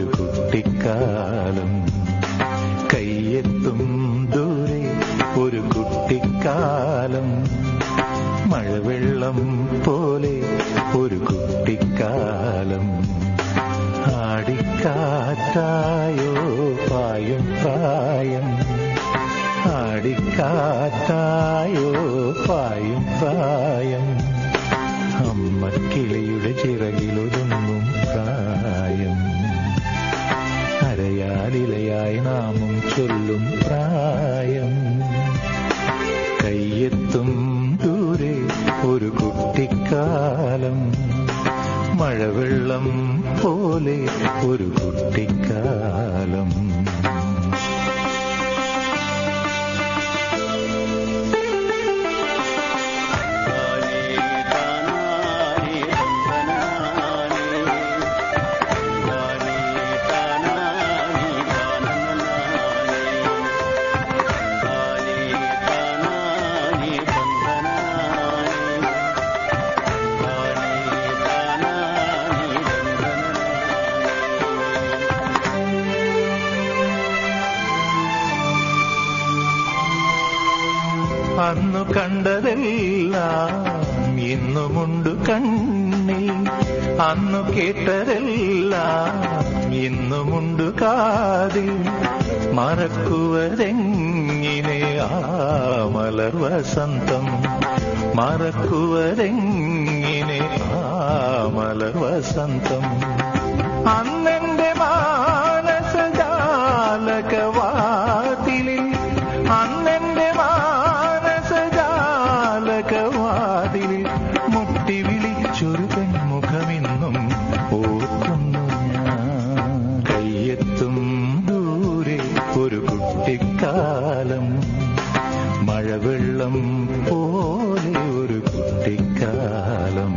ഒരു കുട്ടിക്കാലം. കയ്യെത്തും ദൂരെ ഒരു കുട്ടിക്കാലം, മഴവെള്ളം പോലെ ഒരു കുട്ടിക്കാലം. ആടിക്കാറ്റായോ പായും പ്രായം, ആടിക്കാറ്റായോ പായും പ്രായം. അമ്മക്കിളിയുടെ ചിറകിലൊതുങ്ങും പ്രായം, അരയാലിലയായി നാമം ചൊല്ലും പ്രായം. കയ്യെത്തും ദൂരെ ഒരു കുട്ടിക്കാലം, മഴവെള്ളം പോലെ ഒരു കുട്ടിക്കാലം. അന്നു കണ്ടതെല്ലാം ഇന്നുമുണ്ട് കണ്ണിൽ, അന്നു കേട്ടതെല്ലാം ഇന്നുമുണ്ട് കാതിൽ. മറക്കുവതെങ്ങിനെ ആ മലർ വസന്തം, മറക്കുവതെങ്ങിനെ ആ മലർ വസന്തം. അന്നെന്റെ മാനസജാലകവാതിലിൽ, അന്നെന്റെ മാനസജാലകവാതിലിൽ മുട്ടി വിളിച്ചൊരു പെൺമുഖമിന്നും ഓർക്കുന്നു ഞാൻ. കയ്യെത്തും ദൂരെ ഒരു കുട്ടിക്കാലം, മഴവെള്ളം പോലെ ഒരു കുട്ടിക്കാലം.